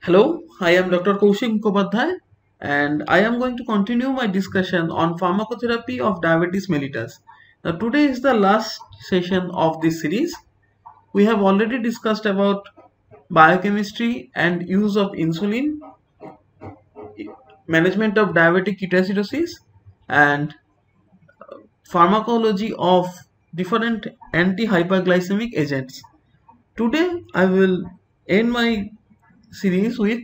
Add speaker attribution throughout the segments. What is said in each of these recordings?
Speaker 1: Hello, I am Dr. Kaushik Mukhopadhyay and I am going to continue my discussion on pharmacotherapy of diabetes mellitus. Now today is the last session of this series. We have already discussed about biochemistry and use of insulin, management of diabetic ketoacidosis, and pharmacology of different anti-hyperglycemic agents. Today I will end my series with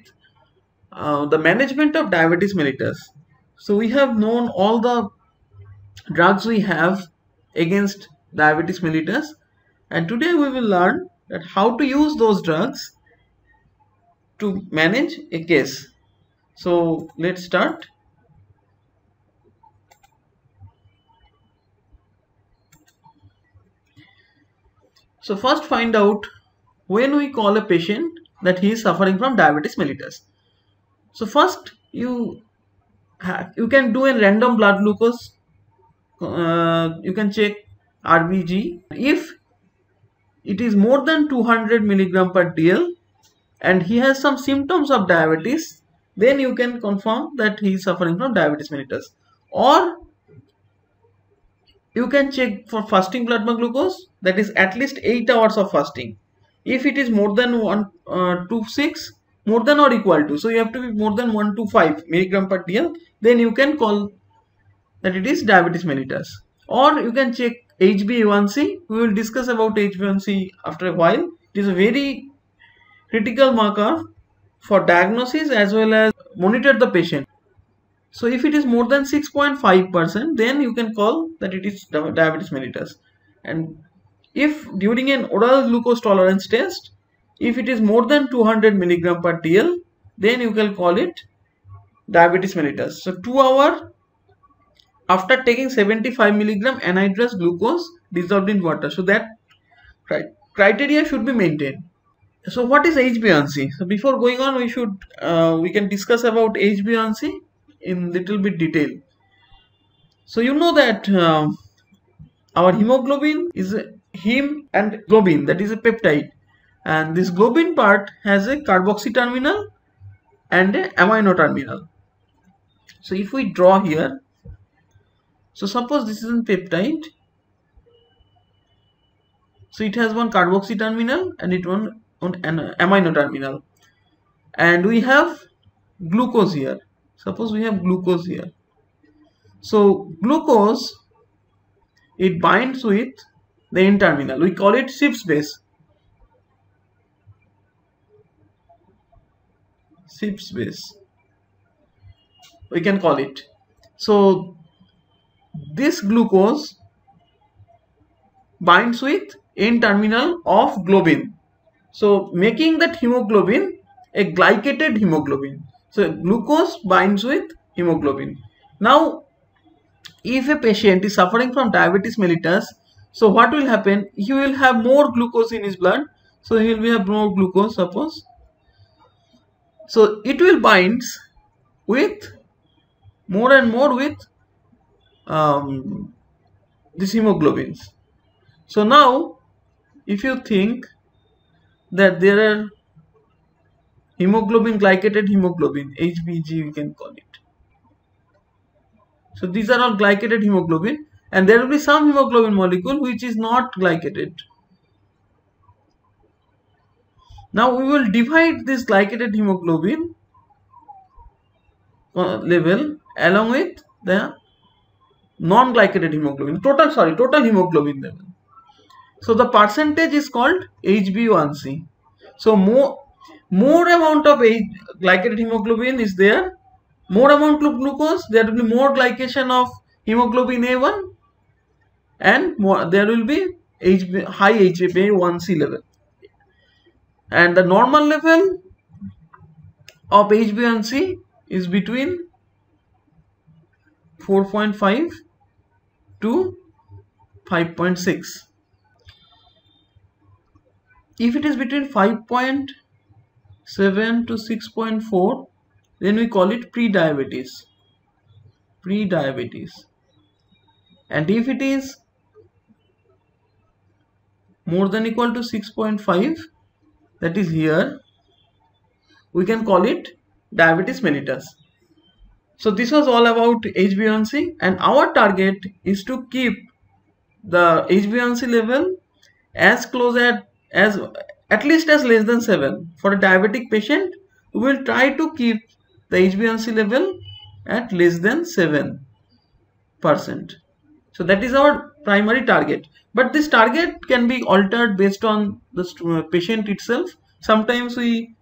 Speaker 1: the management of diabetes mellitus. So we have known all the drugs we have against diabetes mellitus, and today we will learn that how to use those drugs to manage a case. So let's start. So first find out when we call a patient that he is suffering from diabetes mellitus. So first you can do a random blood glucose. You can check RBG. If it is more than 200 milligram per dl and he has some symptoms of diabetes, then you can confirm that he is suffering from diabetes mellitus. Or you can check for fasting plasma glucose, that is at least 8 hours of fasting. If it is more than 126, more than or equal to, so you have to be more than 125 milligram per dl, then you can call that it is diabetes mellitus. Or you can check HbA1c. We will discuss about HbA1c after a while. It is a very critical marker for diagnosis as well as monitor the patient. So if it is more than 6.5%, then you can call that it is diabetes mellitus. And if during an oral glucose tolerance test, if it is more than 200 milligram per dl, then you can call it diabetes mellitus. So 2 hours after taking 75 milligram anhydrous glucose dissolved in water. So that criteria should be maintained. So what is HbA1c? So before going on, we can discuss about HbA1c in little bit detail. So you know that our hemoglobin is a heme and globin, that is a peptide, and this globin part has a carboxy terminal and a amino terminal. So if we draw here, so suppose this is a peptide, so it has one carboxy terminal and it one an amino terminal, and we have glucose here. Suppose we have glucose here. So glucose, it binds with the N terminal. We call it Schiff's base. Schiff's base, we can call it. So this glucose binds with N terminal of globin, so making that hemoglobin a glycated hemoglobin. So glucose binds with hemoglobin. Now if a patient is suffering from diabetes mellitus, so what will happen? He will have more glucose in his blood, so he will have more glucose, suppose. So it will binds with more and more with these hemoglobins. So now if you think that there are hemoglobin, glycated hemoglobin, HbG we can call it. So these are all glycated hemoglobin, and there will be some hemoglobin molecule which is not glycated. Now we will divide this glycated hemoglobin level along with the non-glycated hemoglobin, total hemoglobin level. So the percentage is called HbA1c. So more amount of glycated hemoglobin is there, more amount of glucose, there will be more glycation of hemoglobin A1, and there will be high HbA1c level. And the normal level of HbA1c is between 4.5 to 5.6. If it is between 5.7 to 6.4, then we call it pre-diabetes. And if it is more than equal to 6.5, that is here, we can call it diabetes mellitus. So this was all about HbA1c, and our target is to keep the HbA1c level as close at least as less than 7. For a diabetic patient, we will try to keep the HbA1c level at less than 7%. So that is our primary target. But this target can be altered based on the patient itself. Sometimes we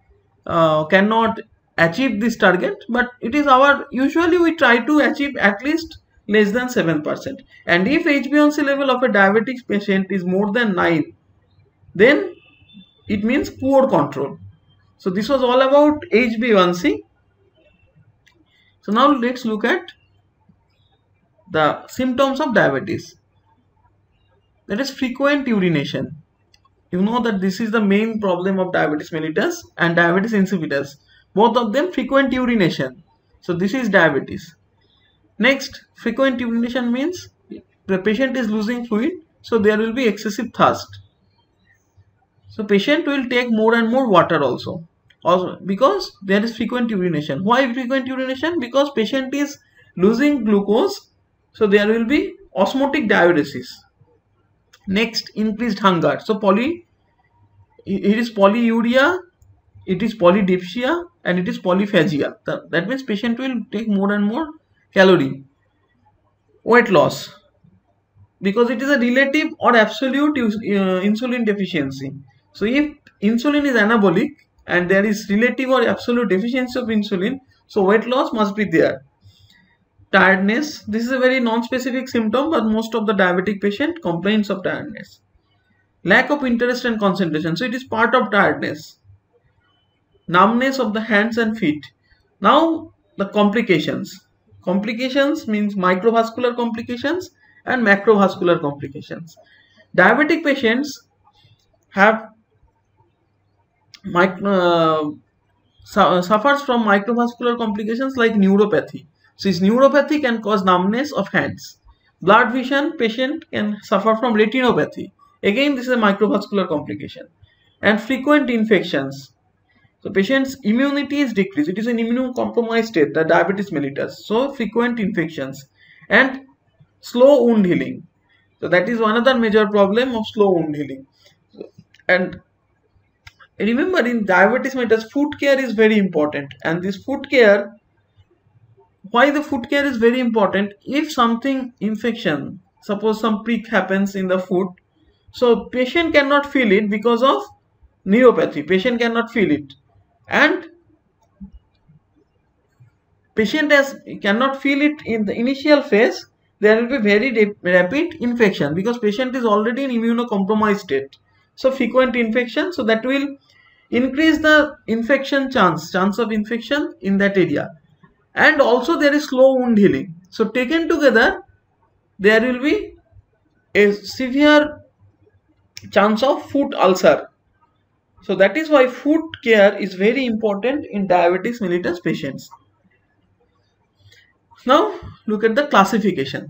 Speaker 1: cannot achieve this target, but it is usually we try to achieve at least less than 7%. And if HbA1c level of a diabetic patient is more than 9, then it means poor control. So this was all about HbA1c. So now let's look at the symptoms of diabetes. That is frequent urination. You know that this is the main problem of diabetes mellitus and diabetes insipidus. Both of them frequent urination. So this is diabetes. Next, frequent urination means the patient is losing fluid, so there will be excessive thirst. So patient will take more and more water also because there is frequent urination. Why frequent urination? Because patient is losing glucose, so there will be osmotic diuresis. Next, increased hunger. So it is polyuria, it is polydipsia, and it is polyphagia. That means patient will take more and more calorie. Weight loss, because it is a relative or absolute insulin deficiency. So if insulin is anabolic and there is relative or absolute deficiency of insulin, so weight loss must be there. Tiredness, this is a very non-specific symptom, but most of the diabetic patient complains of tiredness. Lack of interest and concentration, so it is part of tiredness. Numbness of the hands and feet. Now the complications. Complications means microvascular complications and macrovascular complications. Diabetic patients have suffers from microvascular complications like neuropathy. So this neuropathy can cause numbness of hands. Blurred vision, patient can suffer from retinopathy. Again, this is a microvascular complication. And frequent infections. So patient's immunity is decreased. It is an immunocompromised state, the diabetes mellitus. So frequent infections and slow wound healing. So that is another major problem of slow wound healing. And remember, in diabetes mellitus, foot care is very important. And this foot care, why the foot care is very important? If something infection, suppose some prick happens in the foot, so patient cannot feel it because of neuropathy. Patient cannot feel it. And patient cannot feel it in the initial phase, there will be very rapid infection because patient is already in immunocompromised state. So frequent infection, so that will increase the infection chance of infection in that area. And also there is slow wound healing. So taken together, there will be a severe chance of foot ulcer. So that is why foot care is very important in diabetes mellitus patients. Now look at the classification.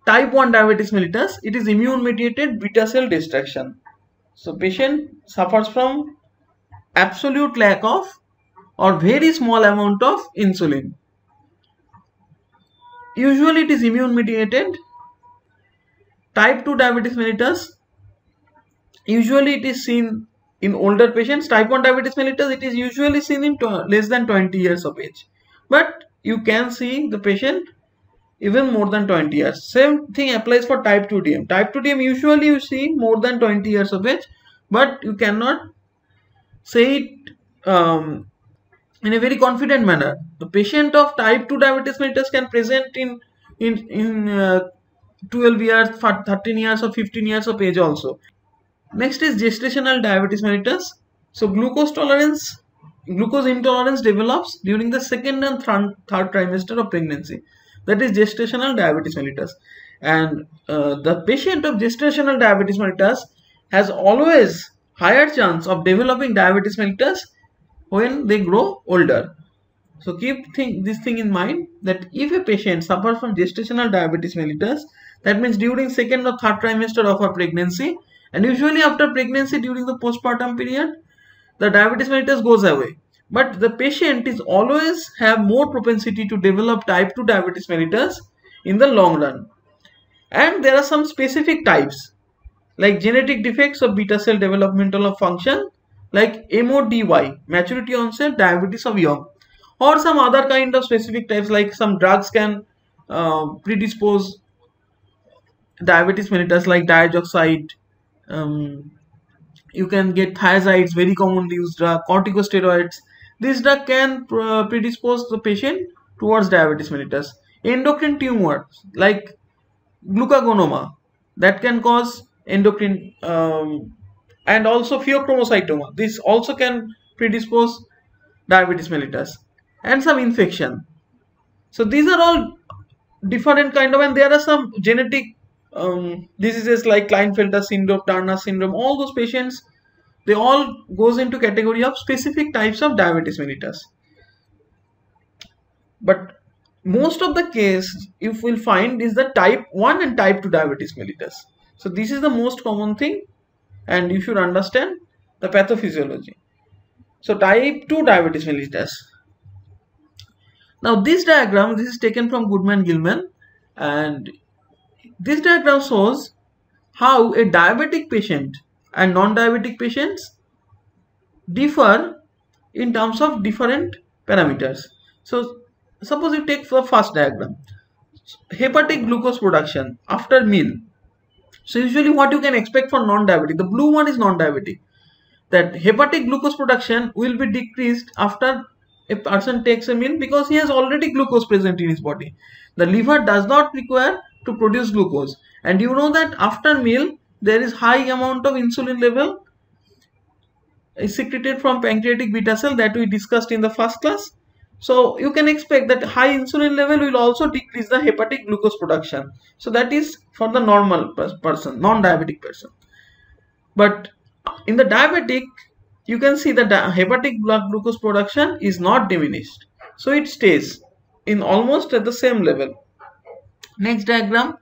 Speaker 1: Type 1 diabetes mellitus, it is immune mediated beta cell destruction. So patient suffers from absolute lack of or very small amount of insulin. Usually it is immune mediated. Type 2 diabetes mellitus, usually it is seen in older patients. Type 1 diabetes mellitus, it is usually seen in less than 20 years of age. But you can see the patient even more than 20 years. Same thing applies for type 2 DM. Type 2 DM usually you see more than 20 years of age, but you cannot say it in a very confident manner. The patient of type 2 diabetes mellitus can present in 12 years, 13 years or 15 years of age also. Next is gestational diabetes mellitus. So glucose intolerance develops during the second and third trimester of pregnancy. That is gestational diabetes mellitus. And the patient of gestational diabetes mellitus has always higher chance of developing diabetes mellitus when they grow older. So keep this thing in mind, that if a patient suffers from gestational diabetes mellitus, that means during second or third trimester of a pregnancy, And usually after pregnancy, during the postpartum period, the diabetes mellitus goes away. But the patient is always have more propensity to develop type 2 diabetes mellitus in the long run. And there are some specific types like genetic defects of beta cell developmental of function, like MODY, maturity onset diabetes of young, or some other kind of specific types, like some drugs can predispose diabetes mellitus, like diazoxide. You can get thiazides, very commonly used drug, corticosteroids. This drug can predispose the patient towards diabetes mellitus. Endocrine tumors like glucagonoma, that can cause endocrine, and also pheochromocytoma, this also can predispose diabetes mellitus, and some infection. So these are all different kind of, and there are some genetic diseases like Klinefelter syndrome, Turner syndrome. All those patients, they all goes into category of specific types of diabetes mellitus. But most of the case you will find is the type 1 and type 2 diabetes mellitus. So this is the most common thing, and you should understand the pathophysiology. So type 2 diabetes mellitus. Now this diagram, this is taken from Goodman-Gilman, and this diagram shows how a diabetic patient and non-diabetic patients differ in terms of different parameters. So suppose you take the first diagram, hepatic glucose production after meal. So usually what you can expect for non-diabetic, the blue one is non-diabetic, that hepatic glucose production will be decreased after a person takes a meal because he has already glucose present in his body. The liver does not require to produce glucose, and you know that after meal there is high amount of insulin level is secreted from pancreatic beta cell that we discussed in the first class. So you can expect that high insulin level will also decrease the hepatic glucose production. So that is for the normal person, non-diabetic person. But in the diabetic, you can see that the hepatic blood glucose production is not diminished. So it stays in almost at the same level. Next diagram,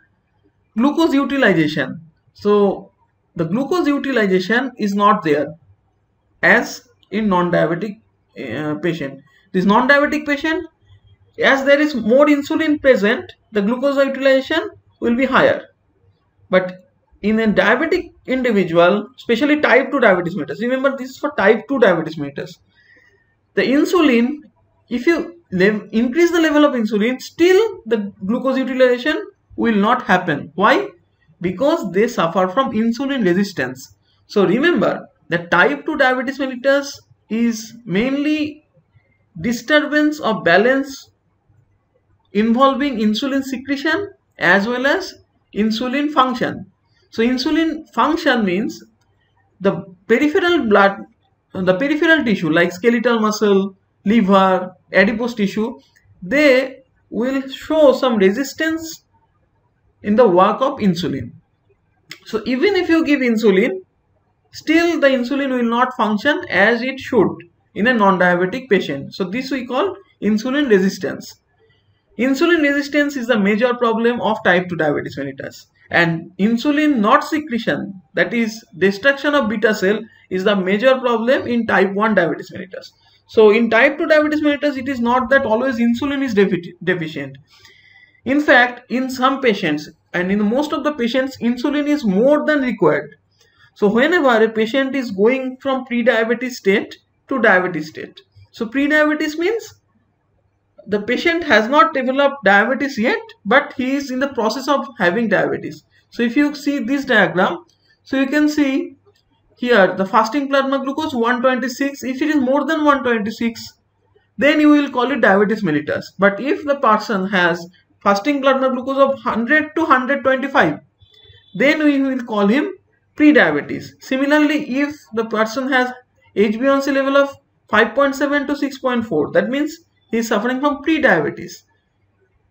Speaker 1: glucose utilization. So the glucose utilization is not there as in non-diabetic patient. This non-diabetic patient, as there is more insulin present, the glucose utilization will be higher. But in a diabetic individual, especially type 2 diabetes mellitus, remember this is for type 2 diabetes mellitus, the insulin, if you increase the level of insulin, still the glucose utilization will not happen. Why? Because they suffer from insulin resistance. So remember that type 2 diabetes mellitus is mainly disturbance of balance involving insulin secretion as well as insulin function. So insulin function means the peripheral blood, the peripheral tissue like skeletal muscle, liver, adipose tissue, they will show some resistance in the work of insulin. So even if you give insulin, still the insulin will not function as it should in a non-diabetic patient. So this we call insulin resistance. Insulin resistance is the major problem of type 2 diabetes mellitus, and insulin not secretion, that is destruction of beta cell, is the major problem in type 1 diabetes mellitus. So in type 2 diabetes mellitus, it is not that always insulin is deficient. In fact, in some patients and in most of the patients, insulin is more than required. So whenever a patient is going from pre-diabetes state to diabetes state, so pre-diabetes means the patient has not developed diabetes yet, but he is in the process of having diabetes. So if you see this diagram, so you can see here the fasting plasma glucose 126. If it is more than 126, then you will call it diabetes mellitus. But if the person has fasting plasma glucose of 100 to 125, then we will call him pre-diabetes. Similarly, if the person has HbA1c level of 5.7 to 6.4, that means he is suffering from pre-diabetes.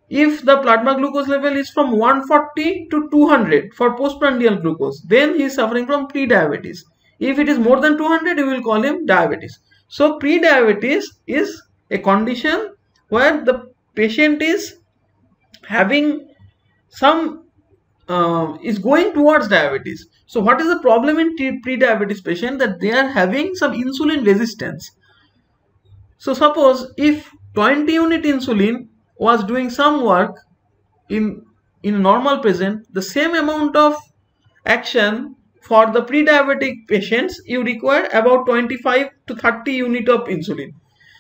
Speaker 1: If the plasma glucose level is from 140 to 200 for postprandial glucose, then he is suffering from pre-diabetes. If it is more than 200, you will call him diabetes. So pre-diabetes is a condition where the patient is having some is going towards diabetes. So what is the problem in pre-diabetes patient? That they are having some insulin resistance. So suppose if 20 unit insulin was doing some work in normal patient, the same amount of action for the pre-diabetic patients, you require about 25 to 30 unit of insulin.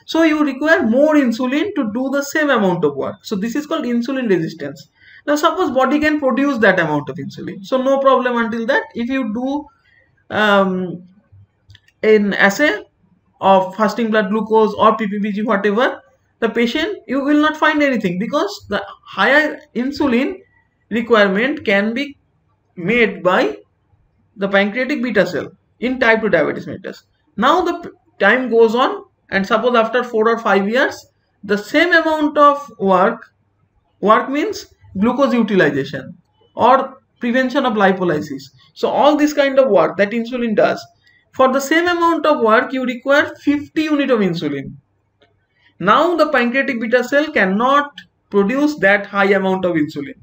Speaker 1: So you require more insulin to do the same amount of work. So this is called insulin resistance. Now suppose body can produce that amount of insulin, so no problem until that. If you do an assay of fasting blood glucose or PPBG, whatever, the patient, you will not find anything, because the higher insulin requirement can be made by the pancreatic beta cell in type 2 diabetes mellitus. Now the time goes on, and suppose after 4 or 5 years, the same amount of work means glucose utilization or prevention of lipolysis. So all this kind of work that insulin does, for the same amount of work you require 50 unit of insulin. Now the pancreatic beta cell cannot produce that high amount of insulin.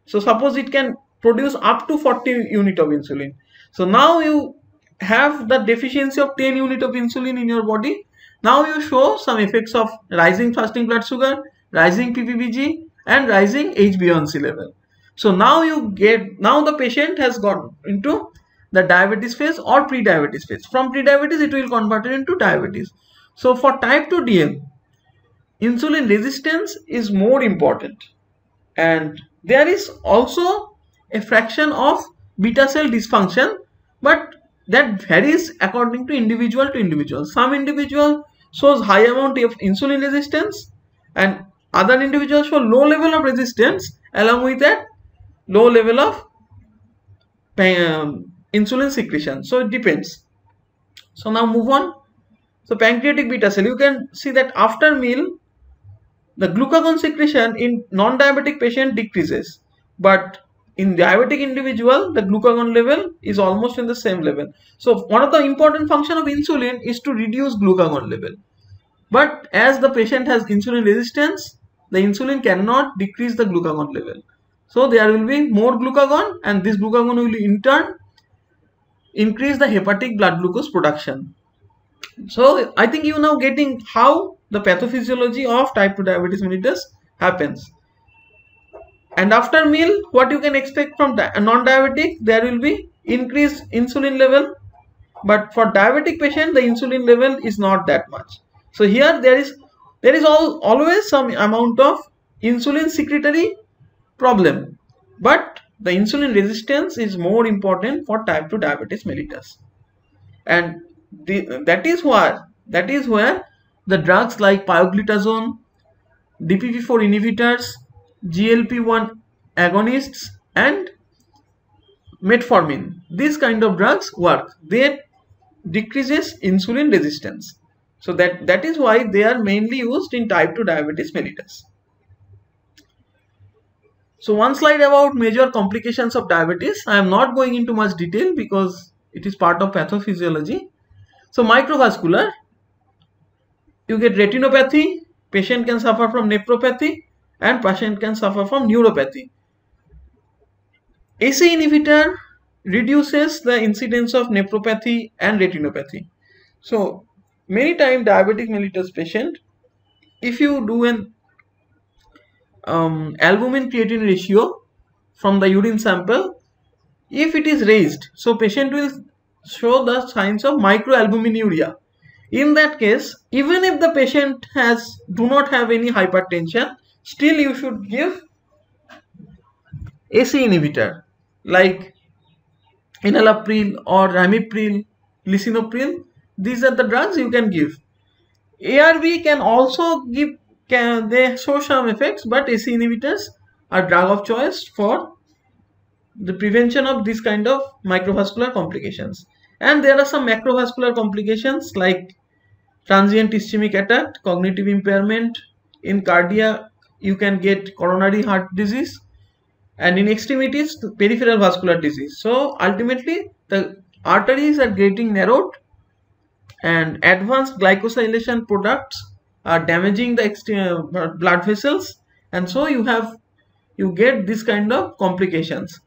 Speaker 1: So suppose it can produce up to 40 unit of insulin. So now you have the deficiency of 10 unit of insulin in your body. Now you show some effects of rising fasting blood sugar, rising PPBG, and rising HbA1c level. So now the patient has gone into the diabetes phase or pre-diabetes phase. From pre-diabetes it will convert it into diabetes. So for type 2 DM, insulin resistance is more important, and there is also a fraction of beta cell dysfunction, but that varies according to individual. Some individual shows high amount of insulin resistance, and other individuals show low level of resistance along with that low level of insulin secretion. So it depends. So now move on. So pancreatic beta cell, you can see that after meal the glucagon secretion in non-diabetic patient decreases, but in diabetic individual the glucagon level is almost in the same level. So one of the important function of insulin is to reduce glucagon level, but as the patient has insulin resistance, the insulin cannot decrease the glucagon level. So there will be more glucagon, and this glucagon will in turn increase the hepatic blood glucose production. So I think you now getting how the pathophysiology of type 2 diabetes mellitus happens. And after meal, what you can expect from non-diabetic, there will be increased insulin level, but for diabetic patient the insulin level is not that much. So here there is always some amount of insulin secretory problem, but the insulin resistance is more important for type 2 diabetes mellitus. And that is where the drugs like pioglitazone, DPP-4 inhibitors, GLP-1 agonists, and metformin, these kind of drugs work. They decreases insulin resistance. So that is why they are mainly used in type 2 diabetes mellitus. So one slide about major complications of diabetes. I am not going into much detail because it is part of pathophysiology. So microvascular, you get retinopathy, patient can suffer from nephropathy, and patient can suffer from neuropathy. ACE inhibitor reduces the incidence of nephropathy and retinopathy. So many times diabetic mellitus patient, if you do an albumin creatine ratio from the urine sample, if it is raised, so patient will show the signs of microalbuminuria. In that case, even if the patient do not have any hypertension, still you should give ACE inhibitor like enalapril or ramipril, lisinopril. These are the drugs you can give. ARB can also give, they show some effects, but ACE inhibitors are drug of choice for the prevention of this kind of microvascular complications. And there are some macrovascular complications like transient ischemic attack, cognitive impairment. In cardiac, you can get coronary heart disease, and in extremities, peripheral vascular disease. So ultimately, the arteries are getting narrowed, and advanced glycosylation products are damaging the blood vessels, and so you get this kind of complications.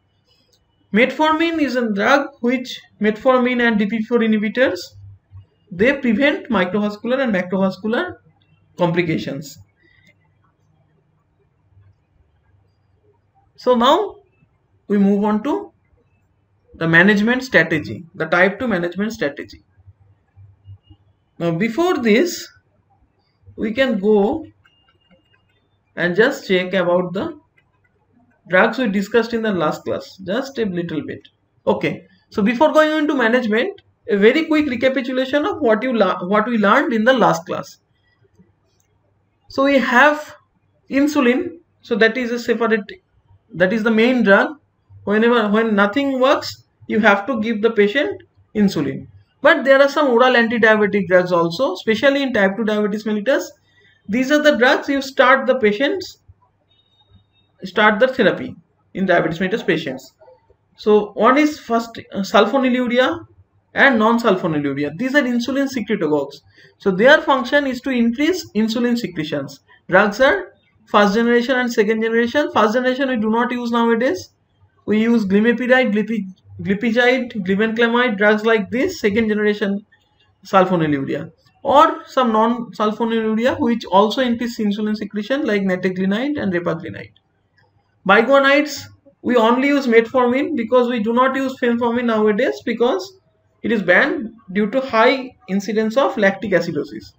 Speaker 1: Metformin is a drug which metformin and DPP4 inhibitors, they prevent microvascular and macrovascular complications. So now we move on to the management strategy, the type 2 management strategy. Now before this, we can go and just check about the drugs we discussed in the last class, just a little bit. Okay, so before going into management, a very quick recapitulation of what we learned in the last class. So we have insulin, so that is a separate, that is the main drug. When nothing works, you have to give the patient insulin. But there are some oral anti-diabetic drugs also, especially in type 2 diabetes mellitus. These are the drugs you start the therapy in diabetes mellitus patients. So one is first sulfonylurea and non-sulfonylurea. These are insulin secretagogues. So their function is to increase insulin secretions. Drugs are first generation and second generation. First generation we do not use nowadays. We use glimepiride, glipizide, glibenclamide, drugs like this. Second generation sulfonylurea, or some non-sulfonylurea which also increase insulin secretion like nataglinide and repaglinide. Biguanides, we only use metformin because we do not use fenformin nowadays because it is banned due to high incidence of lactic acidosis.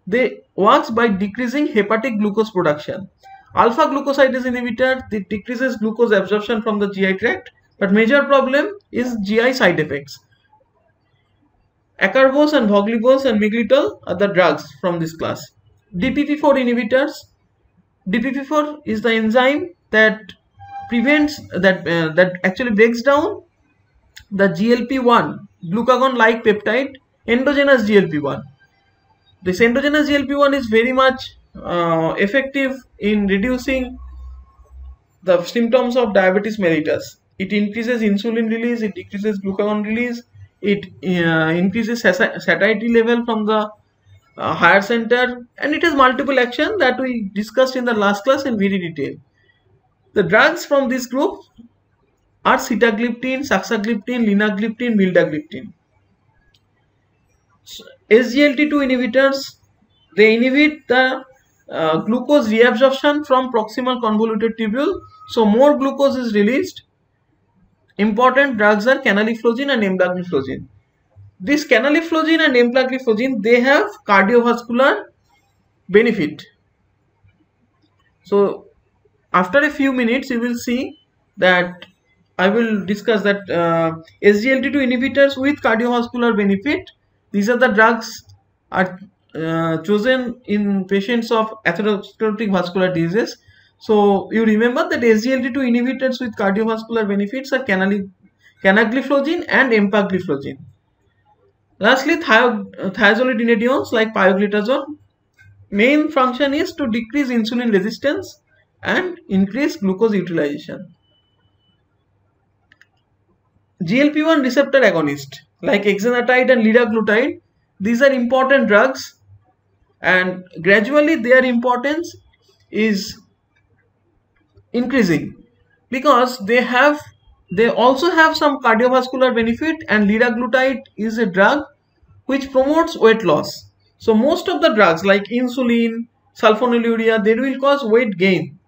Speaker 1: They works by decreasing hepatic glucose production. Alpha glucosidase inhibitor, it decreases glucose absorption from the GI tract, but major problem is GI side effects. Acarbose and voglibose and miglitol are the drugs from this class. DPP4 inhibitors. DPP4 is the enzyme that prevents that actually breaks down the GLP-1 glucagon-like peptide, endogenous GLP-1. This endogenous GLP-1 is very much effective in reducing the symptoms of diabetes mellitus. It increases insulin release, it decreases glucagon release, it increases satiety level from the higher center, and it has multiple action that we discussed in the last class in very detail. The drugs from this group are sitagliptin, saxagliptin, linagliptin, vildagliptin. So, SGLT2 inhibitors, they inhibit the glucose reabsorption from proximal convoluted tubule, so more glucose is released. Important drugs are canagliflozin and empagliflozin. This canagliflozin and empagliflozin, they have cardiovascular benefit. So after a few minutes you will see that I will discuss that SGLT2 inhibitors with cardiovascular benefit. These are the drugs are chosen in patients of atherosclerotic vascular diseases. So you remember that SGLT2 inhibitors with cardiovascular benefits are canagliflozin and empagliflozin. Lastly, thiazolidinediones like pioglitazone. Main function is to decrease insulin resistance and increase glucose utilization. GLP-1 receptor agonist like exenatide and liraglutide, these are important drugs, and gradually their importance is increasing because they also have some cardiovascular benefit, and liraglutide is a drug which promotes weight loss. So most of the drugs like insulin, sulfonylurea, they will cause weight gain,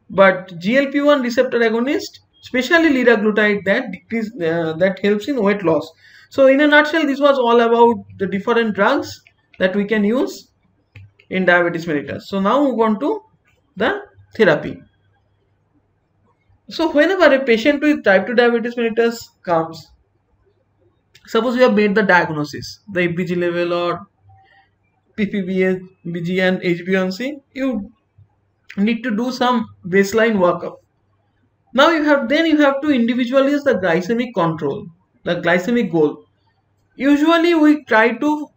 Speaker 1: but GLP-1 receptor agonist, especially liraglutide, that helps in weight loss. So in a nutshell, this was all about the different drugs that we can use in diabetes mellitus. So now move on to the therapy. So whenever a patient with type 2 diabetes mellitus comes, suppose you have made the diagnosis, the FBG level or PPBG and HbA1c, you need to do some baseline workup. Now you have to individualize the glycemic control, the glycemic goal. Usually we try to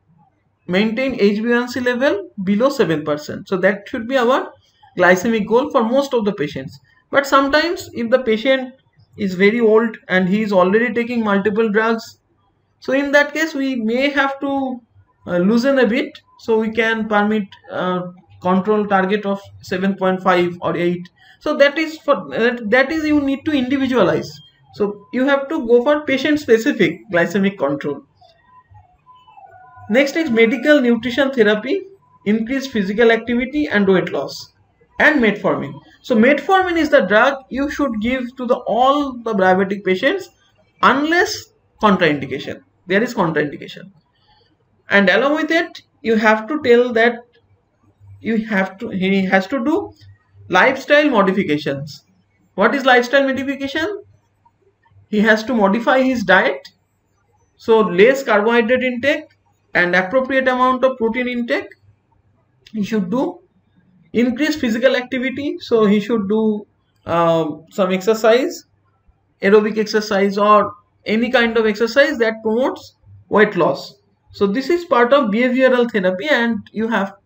Speaker 1: maintain HbA1c level below 7%. So that should be our glycemic goal for most of the patients. But sometimes if the patient is very old and he is already taking multiple drugs, so in that case we may have to loosen a bit, so we can permit control target of 7.5 or 8. So that is you need to individualize. So you have to go for patient specific glycemic control. Next is medical nutrition therapy, increased physical activity and weight loss, and metformin. So metformin is the drug you should give to all the diabetic patients unless contraindication. There is contraindication. And along with it, you have to tell that he has to do lifestyle modifications. What is lifestyle modification? He has to modify his diet, so less carbohydrate intake and appropriate amount of protein intake. He should do increased physical activity, so he should do some exercise, aerobic exercise or any kind of exercise that promotes weight loss. So this is part of behavioral therapy, and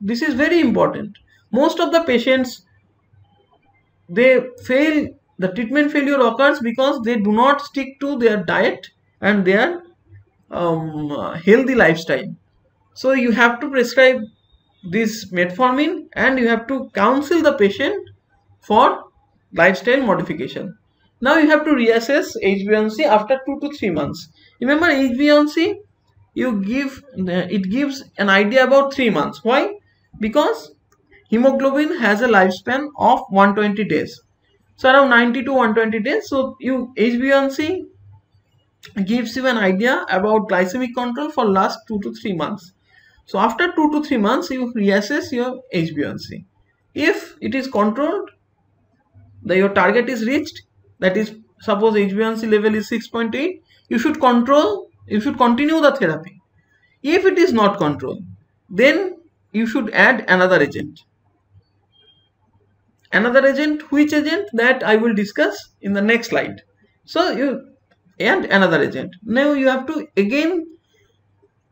Speaker 1: this is very important. Most of the patients, they fail, the treatment failure occurs because they do not stick to their diet and their healthy lifestyle. So you have to prescribe this metformin and you have to counsel the patient for lifestyle modification. Now you have to reassess HbA1c after 2 to 3 months. Remember, HbA1c it gives an idea about 3 months. Why? Because hemoglobin has a lifespan of 120 days. So around 90 to 120 days. So HbA1c gives you an idea about glycemic control for last 2 to 3 months. So after 2 to 3 months, you reassess your HbA1c. If it is controlled, your target is reached, that is, suppose HbA1c level is 6.8, you should continue the therapy. If it is not controlled, then you should add another agent. Which agent? That I will discuss in the next slide. So you add another agent. Now you have to again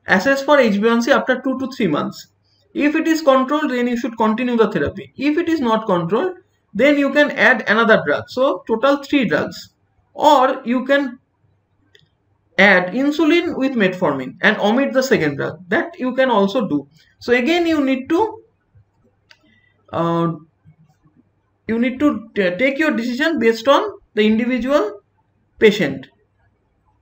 Speaker 1: assess for HbA1c after 2 to 3 months. If it is controlled, then you should continue the therapy. If it is not controlled, then you can add another drug. So total 3 drugs. Or you can add insulin with metformin and omit the second drug. That you can also do. So again, you need to take your decision based on the individual patient.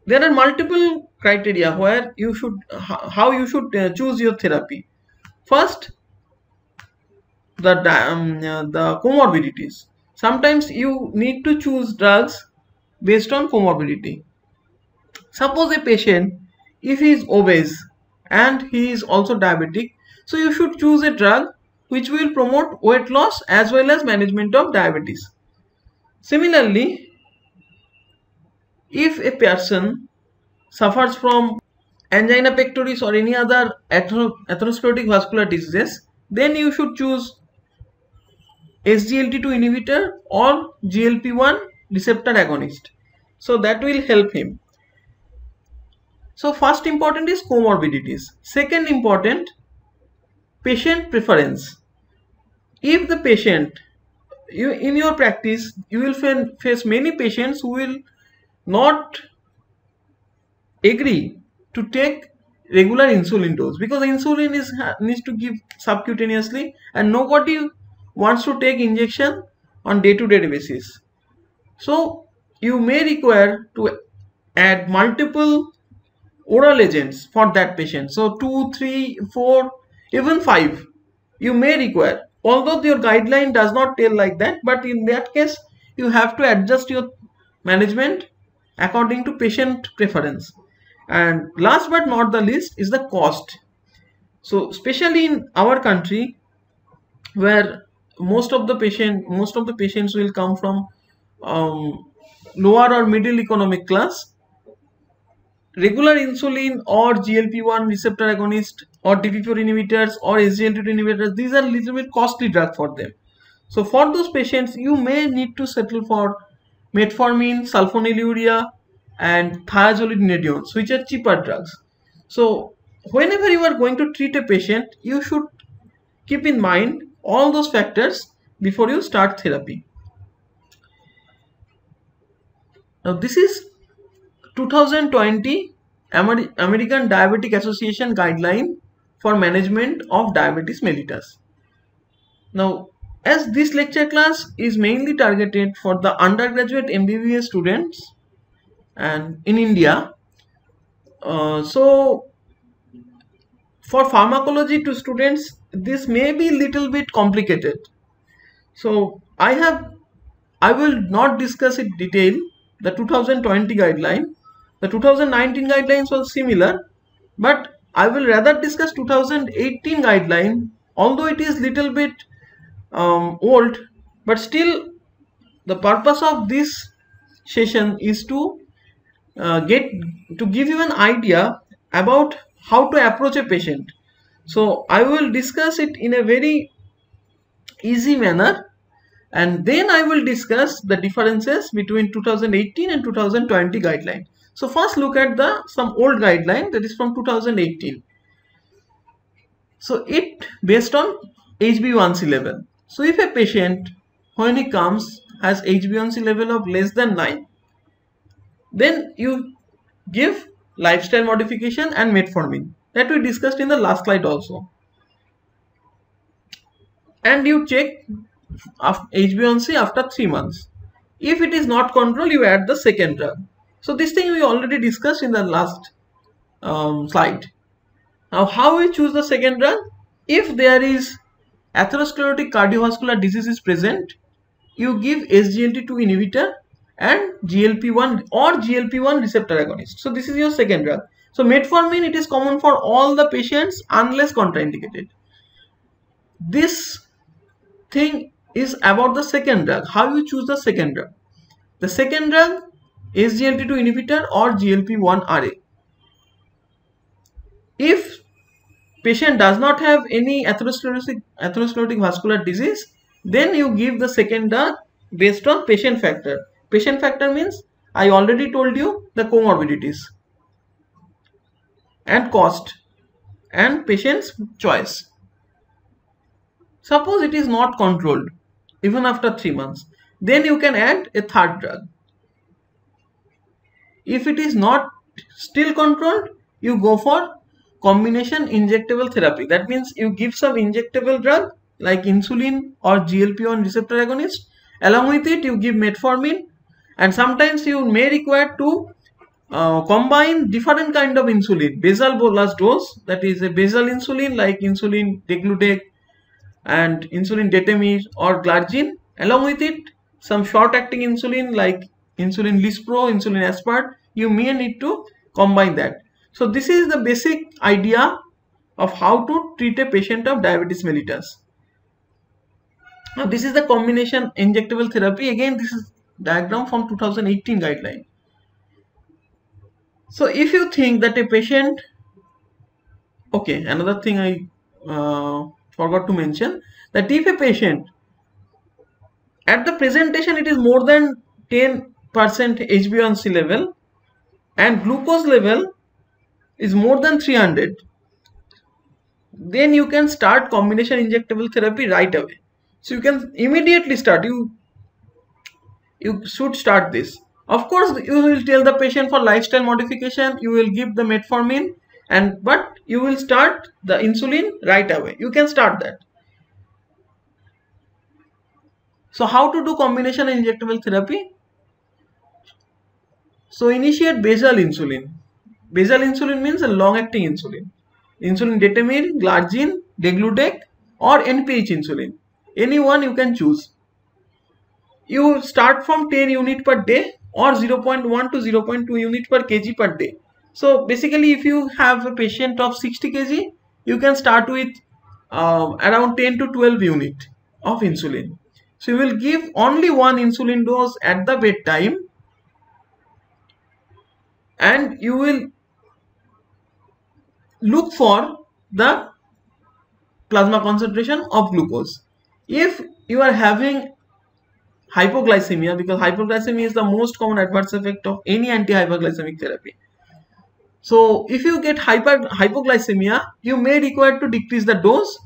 Speaker 1: There are multiple criteria where you should how you should choose your therapy. First, the comorbidities. Sometimes you need to choose drugs based on comorbidity. Suppose a patient, if he is obese and he is also diabetic, so you should choose a drug which will promote weight loss as well as management of diabetes. Similarly, if a person suffers from angina pectoris or any other atherosclerotic vascular diseases, then you should choose SGLT2 inhibitor or GLP-1 receptor agonist. So that will help him. So first important is comorbidities. Second important, patient preference. If the patient, in your practice, you will face many patients who will not agree to take regular insulin dose, because insulin needs to give subcutaneously and nobody wants to take injection on day-to-day basis. So you may require to add multiple oral agents for that patient. So 2, 3, 4, even 5 you may require, although your guideline does not tell like that, but in that case you have to adjust your management according to patient preference. And last but not the least is the cost. So especially in our country, where most of the patients will come from lower or middle economic class, regular insulin or GLP-1 receptor agonist or DPP-4 inhibitors or SGLT2 inhibitors, these are little bit costly drug for them. So for those patients, you may need to settle for metformin, sulfonylurea and thiazolidinediones, which are cheaper drugs. So whenever you are going to treat a patient, you should keep in mind all those factors before you start therapy. Now this is 2020 American Diabetic Association guideline for management of diabetes mellitus. Now, as this lecture class is mainly targeted for the undergraduate MBBS students, and in India. So for pharmacology to students, this may be little bit complicated. So I will not discuss in detail the 2020 guideline. The 2019 guidelines was similar, but I will rather discuss 2018 guideline, although it is little bit old, but still the purpose of this session is to give you an idea about how to approach a patient. So I will discuss it in a very easy manner, and then I will discuss the differences between 2018 and 2020 guideline. So first look at some old guideline that is from 2018. So it based on HbA1c level. So if a patient when he comes has HbA1c level of less than 9, then you give lifestyle modification and metformin that we discussed in the last slide also, and you check HbA1c after 3 months. If it is not controlled, you add the second drug. So this thing we already discussed in the last slide. Now how we choose the second drug? If there is atherosclerotic cardiovascular disease is present, you give SGLT2 inhibitor and GLP-1 or GLP-1 receptor agonist. So this is your second drug. So metformin, it is common for all the patients unless contraindicated. This thing is about the second drug. How you choose the second drug? The second drug, SGLT2 inhibitor or GLP-1 RA. If patient does not have any atherosclerotic vascular disease, then you give the second drug based on patient factor. Patient factor means I already told you the comorbidities and cost and patient's choice. Suppose it is not controlled even after 3 months, then you can add a third drug. If it is not still controlled, you go for combination injectable therapy. That means you give some injectable drug like insulin or GLP-1 receptor agonist. Along with it, you give metformin, and sometimes you may require to combine different kind of insulin. Basal bolus dose, that is a basal insulin like insulin degludec and insulin detemir or glargine. Along with it, some short-acting insulin like insulin lispro, insulin aspart. You may need to combine that. So this is the basic idea of how to treat a patient of diabetes mellitus. Now this is the combination injectable therapy. Again, this is diagram from 2018 guideline. So if you think that a patient, okay, another thing I forgot to mention, that if a patient at the presentation it is more than 10% HbA1c level and glucose level is more than 300, then you can start combination injectable therapy right away. So you can immediately start. You should start this. Of course, you will tell the patient for lifestyle modification, you will give the metformin, but you will start the insulin right away. You can start that. So how to do combination injectable therapy? So initiate basal insulin. Basal insulin means a long-acting insulin. Insulin detemir, glargine, degludec or NPH insulin. Any one you can choose. You start from 10 unit per day or 0.1 to 0.2 unit per kg per day. So basically if you have a patient of 60 kg, you can start with around 10 to 12 unit of insulin. So you will give only one insulin dose at the bedtime, and you will look for the plasma concentration of glucose. If you are having hypoglycemia, because hypoglycemia is the most common adverse effect of any anti-hyperglycemic therapy. So if you get hypoglycemia, you may require to decrease the dose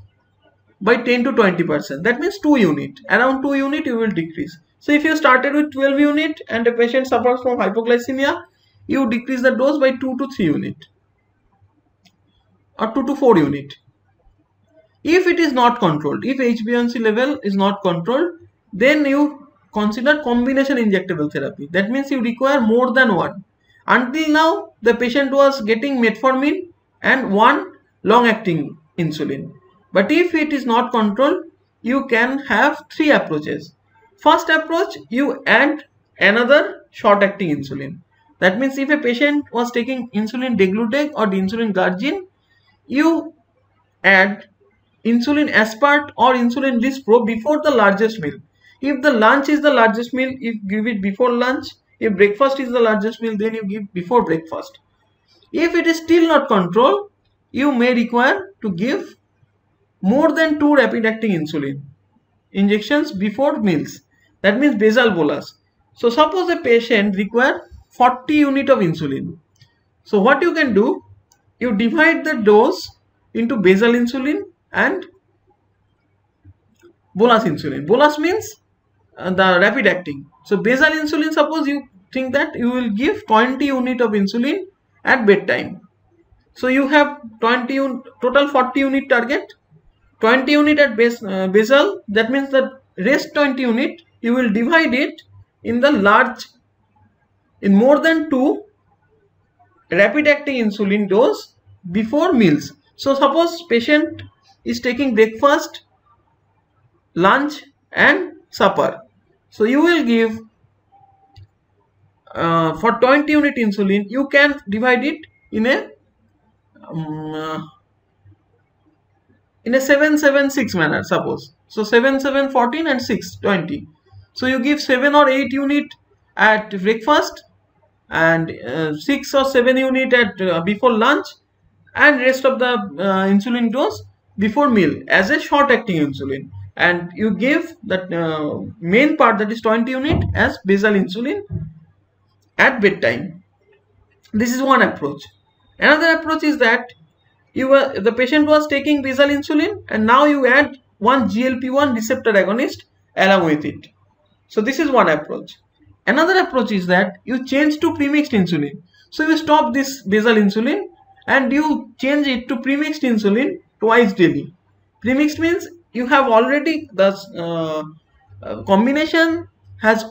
Speaker 1: by 10 to 20%. That means 2 unit. Around 2 unit you will decrease. So if you started with 12 unit and a patient suffers from hypoglycemia, you decrease the dose by 2 to 3 unit or 2 to 4 unit. If it is not controlled, if HbA1c level is not controlled, then you consider combination injectable therapy. That means you require more than one. Until now, the patient was getting metformin and one long-acting insulin. But if it is not controlled, you can have three approaches. First approach, you add another short-acting insulin. That means if a patient was taking insulin degludec or the insulin glargine, you add insulin aspart or insulin lispro before the largest meal. If the lunch is the largest meal, you give it before lunch. If breakfast is the largest meal, then you give before breakfast. If it is still not controlled, you may require to give more than 2 rapid acting insulin injections before meals. That means basal bolus. So suppose a patient require 40 unit of insulin. So what you can do, you divide the dose into basal insulin and bolus insulin. Bolus means the rapid acting. So basal insulin, suppose you think that you will give 20 unit of insulin at bedtime. So you have 20 total 40 unit target, 20 unit at basal. That means the rest 20 unit you will divide it in the large, in more than 2 rapid acting insulin dose before meals. So suppose patient is taking breakfast, lunch and supper. So you will give for 20 unit insulin, you can divide it in a 7-7-6 manner, suppose. So 7-7-14 and 6-20. So you give 7 or 8 unit at breakfast and 6 or 7 unit at before lunch, and rest of the insulin dose before meal as a short acting insulin, and you give that main part, that is 20 unit, as basal insulin at bedtime. This is one approach. Another approach is that the patient was taking basal insulin and now you add one GLP-1 receptor agonist along with it. So this is one approach. Another approach is that you change to premixed insulin. So you stop this basal insulin and you change it to premixed insulin twice daily. Premixed means you have already the combination has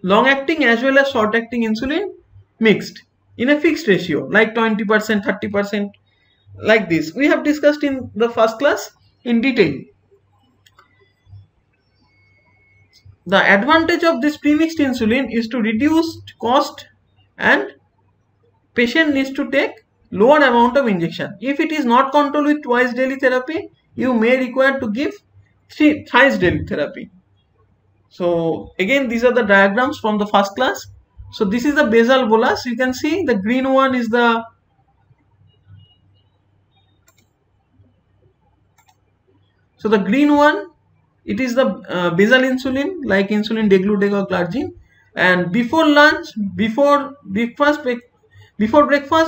Speaker 1: long acting as well as short acting insulin mixed in a fixed ratio, like 20%, 30%, like this. We have discussed in the first class in detail. The advantage of this premixed insulin is to reduce cost, and patient needs to take lower amount of injection. If it is not controlled with twice daily therapy, you may require to give thrice daily therapy. So again, these are the diagrams from the first class. So this is the basal bolus. You can see the green one is the green one, it is the basal insulin, like insulin degludec or glargine, and before lunch, before breakfast,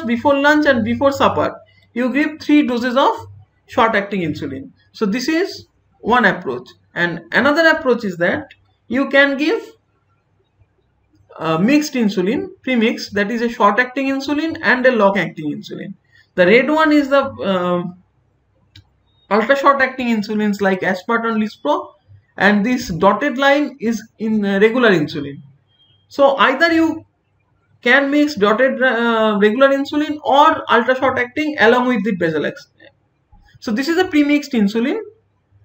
Speaker 1: before lunch and before supper, you give 3 doses of short acting insulin. So this is one approach. And another approach is that you can give mixed insulin, premixed, that is a short acting insulin and a long acting insulin. The red one is the ultra short acting insulins like aspart and lispro, and this dotted line is in regular insulin. So either you can mix dotted regular insulin or ultra short acting along with the basal acting. So this is a premixed insulin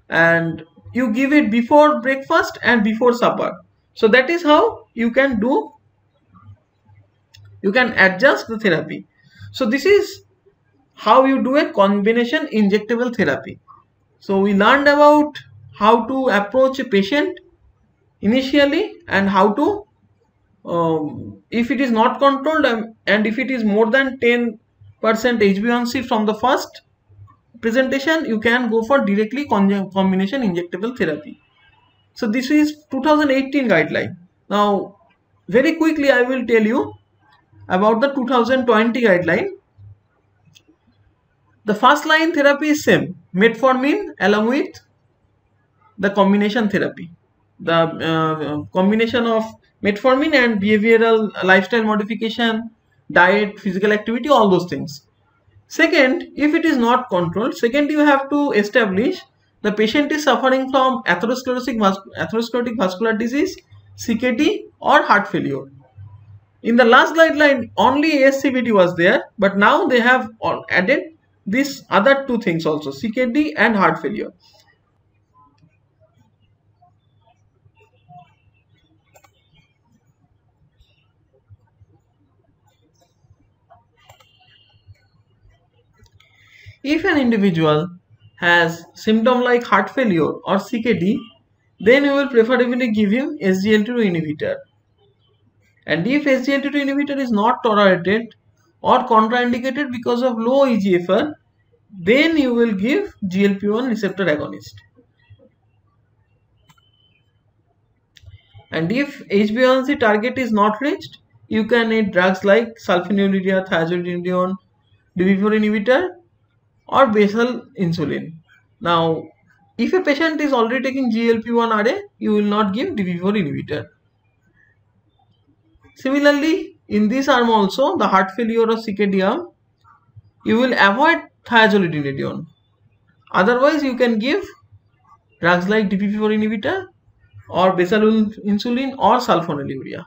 Speaker 1: and you give it before breakfast and before supper. So that is how you can do, you can adjust the therapy. So this is how you do a combination injectable therapy. So we learned about how to approach a patient initially and how to if it is not controlled and if it is more than 10% HbA1c from the first presentation, you can go for directly combination injectable therapy. So this is 2018 guideline. Now very quickly I will tell you about the 2020 guideline. The first line therapy is same, metformin along with the combination therapy, the combination of metformin and behavioral lifestyle modification, diet, physical activity, all those things. Second, if it is not controlled, second you have to establish the patient is suffering from atherosclerotic vascular disease, CKD or heart failure. In the last guideline, only ASCVD was there, but now they have added these other two things also, CKD and heart failure. If an individual has symptom like heart failure or CKD, then we will preferably give him SGLT2 inhibitor. And if SGLT2 inhibitor is not tolerated or contraindicated because of low EGFR, then you will give GLP-1 receptor agonist. And if HbA1c target is not reached, you can add drugs like sulfonylurea, thiazolidinedione, DPP-4 inhibitor, or basal insulin. Now, if a patient is already taking GLP-1 RA, you will not give DPP-4 inhibitor. Similarly, in this arm also, the heart failure or CKD arm, you will avoid thiazolidinedione. Otherwise, you can give drugs like DPP-4 inhibitor or basal insulin or sulfonylurea.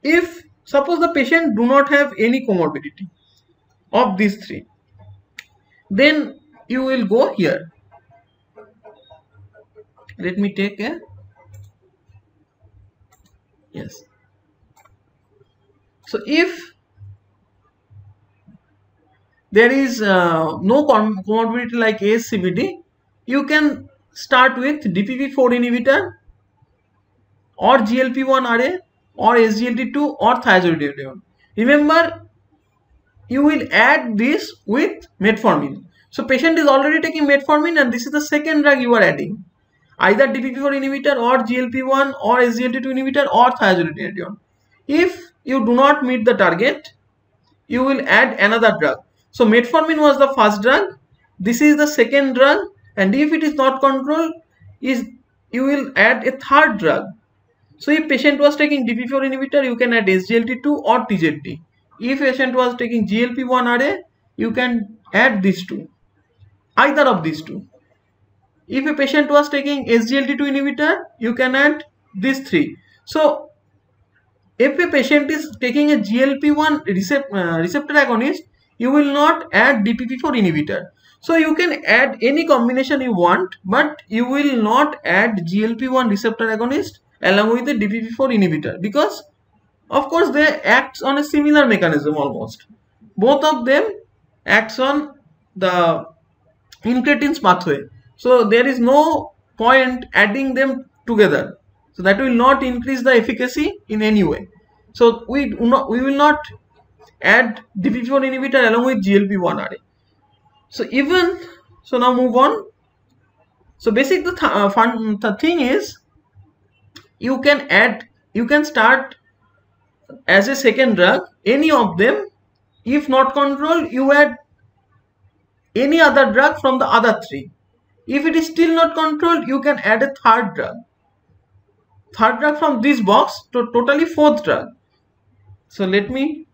Speaker 1: If suppose the patient do not have any comorbidity of these three, then you will go here. Let me take a yes. So if there is no comorbidity like ASCVD, you can start with DPP-4 inhibitor or GLP-1 RA or SGLT2 or thiazolidinedione. Remember, you will add this with metformin. So patient is already taking metformin and this is the second drug you are adding. Either DPP-4 inhibitor or GLP-1 or SGLT2 inhibitor or thiazolidinedione. If you do not meet the target, you will add another drug. So metformin was the first drug, this is the second drug, and if it is not controlled, you will add a third drug. So if patient was taking DPP-4 inhibitor, you can add SGLT2 or TZD. If patient was taking GLP-1 RA, you can add these two, either of these two. If a patient was taking SGLT2 inhibitor, you can add these three. So if a patient is taking a GLP-1 receptor agonist, you will not add DPP-4 inhibitor. So you can add any combination you want, but you will not add GLP-1 receptor agonist along with the DPP-4 inhibitor, because of course they act on a similar mechanism almost. Both of them acts on the incretins pathway. So there is no point adding them together. So that will not increase the efficacy in any way. So we will not add DPP-4 inhibitor along with GLP-1 RA. So now move on. So basic the thing is, you can start as a second drug any of them. If not controlled, you add any other drug from the other three. If it is still not controlled, you can add a third drug from this box, to totally fourth drug. So let me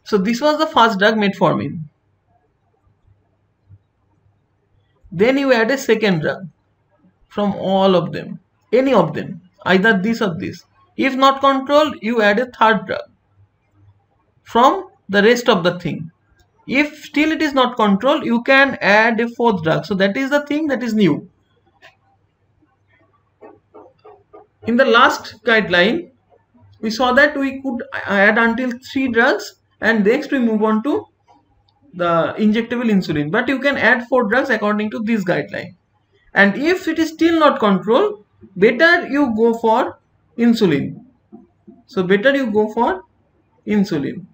Speaker 1: so this was the first drug, metformin. Then you add a second drug from all of them, any of them, either this or this. If not controlled, you add a third drug from the rest of the thing. If still it is not controlled, you can add a fourth drug. So that is the thing that is new. In the last guideline, we saw that we could add until 3 drugs, and next we move on to the injectable insulin. But you can add 4 drugs according to this guideline. And if it is still not controlled, better you go for insulin. So better you go for insulin.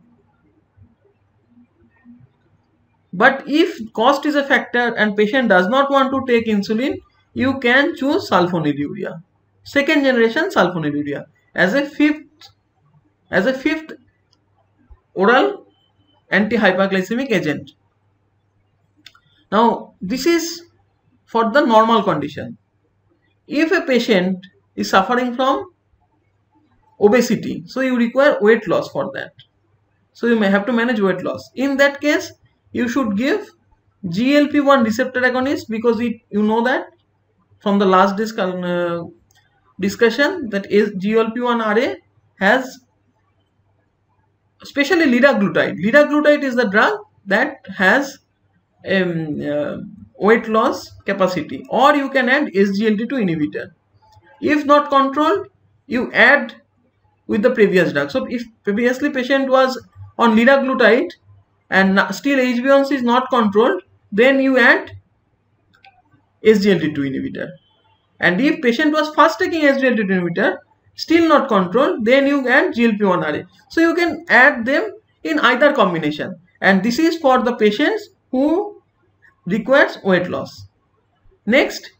Speaker 1: But if cost is a factor and patient does not want to take insulin, you can choose sulfonylurea, second generation sulfonylurea, as a fifth oral anti-hyperglycemic agent. Now this is for the normal condition. if a patient is suffering from obesity, so you require weight loss for that. So you may have to manage weight loss. In that case, you should give GLP-1 receptor agonist, because you know that from the last discussion that is GLP-1 RA has, especially liraglutide. Liraglutide is the drug that has weight loss capacity. Or you can add SGLT2 inhibitor. If not controlled, you add with the previous drug. So if previously patient was on liraglutide and still HbA1c is not controlled, then you add SGLT2 inhibitor. And if patient was first taking SGLT2 inhibitor, still not controlled, then you add GLP-1 RA. So you can add them in either combination, and this is for the patients who requires weight loss. Next,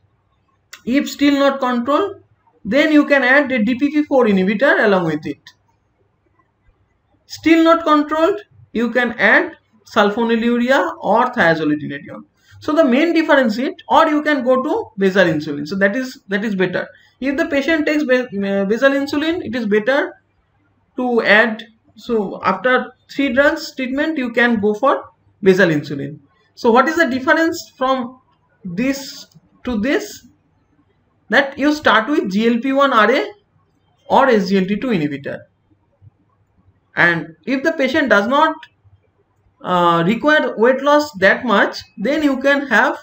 Speaker 1: if still not controlled, then you can add a DPP-4 inhibitor along with it. Still not controlled, you can add sulfonylurea or thiazolidinedione. So the main difference is, or you can go to basal insulin. So that is better. If the patient takes basal insulin, it is better to add. So after 3 drugs treatment, you can go for basal insulin. So what is the difference from this to this? That you start with GLP-1 RA or SGLT2 inhibitor. And if the patient does not require weight loss that much, then you can have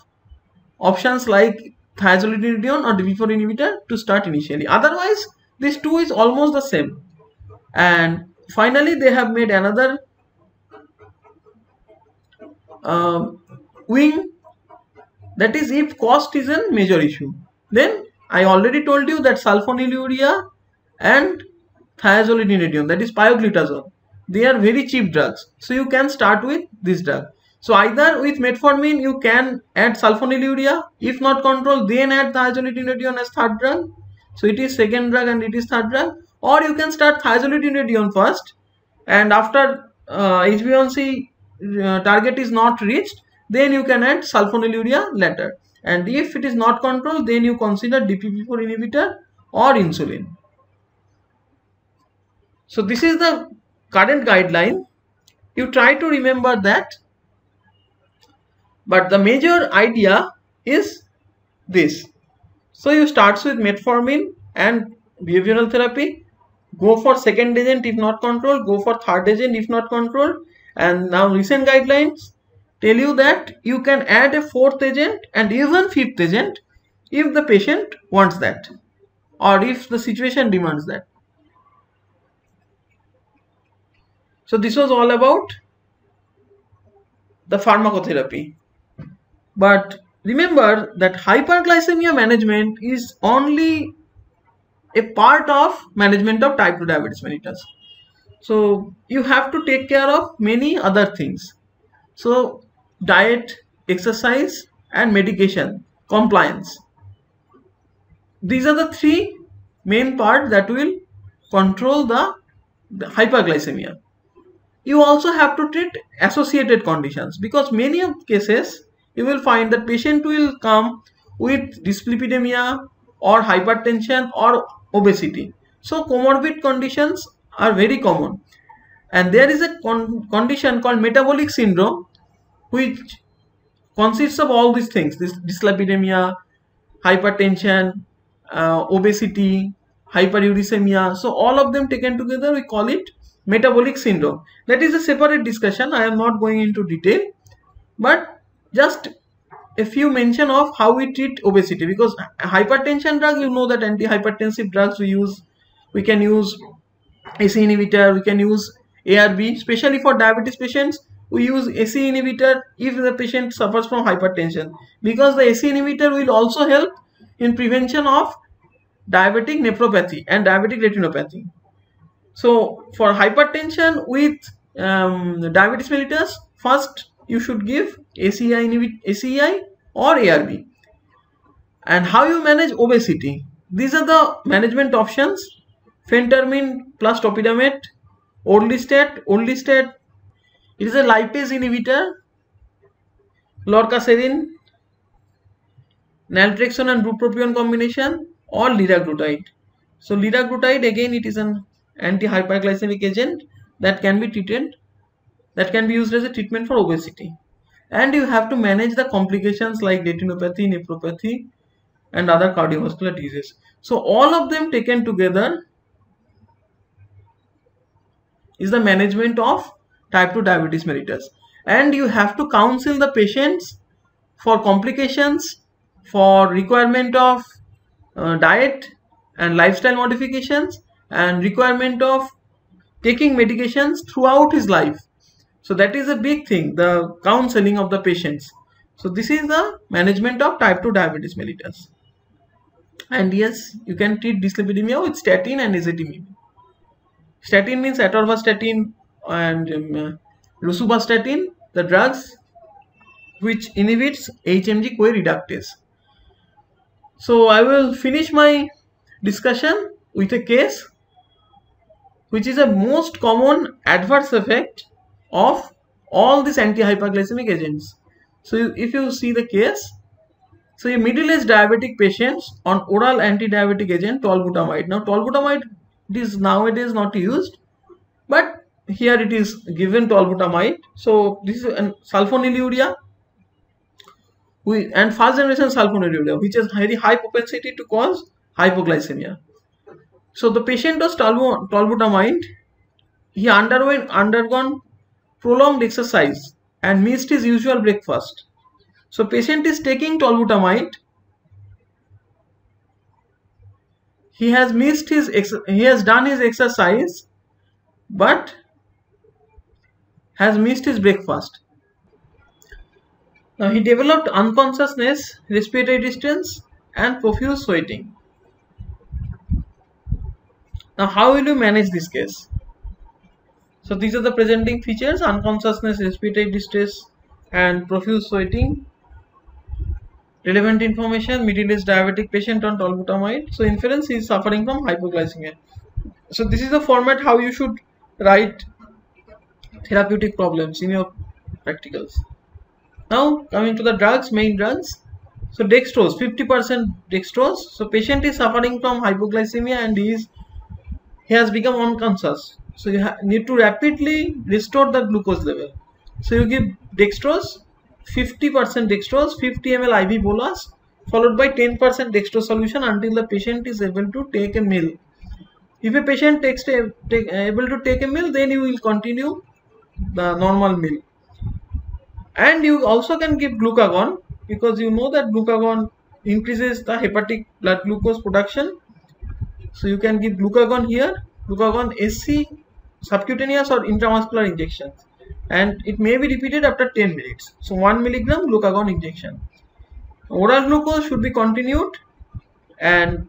Speaker 1: options like thiazolidinedione or DPP-4 inhibitor to start initially. Otherwise, these two is almost the same. And finally, they have made another wing, that is if cost is a major issue. Then I already told you that sulfonylurea and thiazolidinedione, that is pioglitazone, they are very cheap drugs. So you can start with this drug. So either with metformin you can add sulfonylurea, if not controlled, then add thiazolidinedione as third drug. So it is second drug and it is third drug. Or you can start thiazolidinedione first, and after HbA1c target is not reached, then you can add sulfonylurea later. And if it is not controlled, then you consider DPP-4 inhibitor or insulin. So this is the current guideline. You try to remember that, but the major idea is this. So you start with metformin and behavioral therapy, go for second agent if not controlled, go for third agent if not controlled, and now recent guidelines tell you that you can add a fourth agent and even fifth agent if the patient wants that or if the situation demands that. So this was all about the pharmacotherapy. But remember that hyperglycemia management is only a part of management of type 2 diabetes mellitus. So you have to take care of many other things. So diet, exercise and medication compliance. These are the 3 main parts that will control the hyperglycemia. You also have to treat associated conditions, because many of cases you will find that patient will come with dyslipidemia or hypertension or obesity. So comorbid conditions are very common, and there is a condition called metabolic syndrome which consists of all these things: this dyslipidemia, hypertension, obesity, hyperuricemia. So all of them taken together we call it metabolic syndrome. That is a separate discussion. I am not going into detail, but just a few mention of how we treat obesity, because hypertension drug, you know that antihypertensive drugs we can use ACE inhibitor, we can use ARB. Especially for diabetes patients, we use ACE inhibitor if the patient suffers from hypertension, because the ACE inhibitor will also help in prevention of diabetic nephropathy and diabetic retinopathy. So for hypertension with diabetes mellitus, first you should give ACEI or ARB. And how you manage obesity? These are the management options: phentermine plus topiramate, orlistat. Orlistat, it is a lipase inhibitor. Lorcaserin, naltrexone and bupropion combination. or liraglutide. So liraglutide, again, it is an anti-hyperglycemic agent that can be treated, that can be used as a treatment for obesity. And you have to manage the complications like retinopathy, nephropathy, and other cardiovascular diseases. So all of them taken together is the management of type 2 diabetes mellitus. And you have to counsel the patients for complications, for requirement of diet and lifestyle modifications, and requirement of taking medications throughout his life. So that is a big thing, the counseling of the patients. So this is the management of type 2 diabetes mellitus. And yes, you can treat dyslipidemia with statin and ezetimibe. Statin means atorvastatin and rosuvastatin, the drugs which inhibits HMG-CoA reductase. So I will finish my discussion with a case which is a most common adverse effect of all these anti-hyperglycemic agents. So if you see the case, so a middle-aged diabetic patients on oral anti-diabetic agent tolbutamide. Now tolbutamide is nowadays not used, but here it is given tolbutamide. So this is an sulfonylurea and first generation sulfonylurea, which has very high propensity to cause hypoglycemia. So the patient was tolbutamide. He undergone prolonged exercise and missed his usual breakfast. So patient is taking tolbutamide. He has done his exercise, but has missed his breakfast. Now he developed unconsciousness, respiratory distress, and profuse sweating. Now how will you manage this case? So these are the presenting features: unconsciousness, respiratory distress, and profuse sweating. Relevant information: middle-aged diabetic patient on tolbutamide. So inference, is suffering from hypoglycemia. So this is the format how you should write therapeutic problems in your practicals. Now coming to the drugs, main drugs. So dextrose, 50% dextrose. So patient is suffering from hypoglycemia and he has become unconscious. So you need to rapidly restore the glucose level. So you give dextrose, 50% dextrose, 50 ml IV bolus, followed by 10% dextrose solution until the patient is able to take a meal. If a patient able to take a meal, then you will continue the normal meal. And you also can give glucagon, because you know that glucagon increases the hepatic blood glucose production. So you can give glucagon here, glucagon SC, subcutaneous or intramuscular injections, and it may be repeated after 10 minutes. So 1 milligram glucagon injection. Oral glucose should be continued, and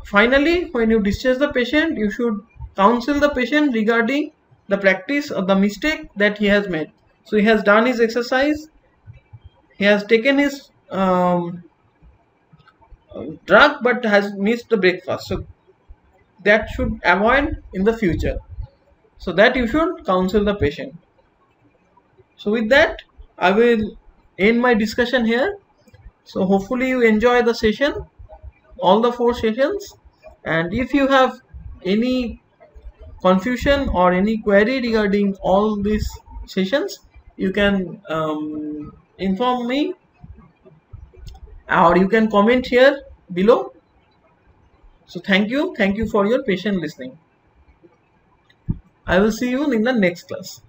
Speaker 1: finally when you discharge the patient, you should counsel the patient regarding the practice or the mistake that he has made. So he has done his exercise, he has taken his drug but has missed the breakfast. So that should avoid in the future. So that you should counsel the patient. So with that, I will end my discussion here. So hopefully you enjoy the session, all the 4 sessions. And if you have any confusion or any query regarding all these sessions, you can inform me, or you can comment here below. So thank you for your patient listening. I will see you in the next class.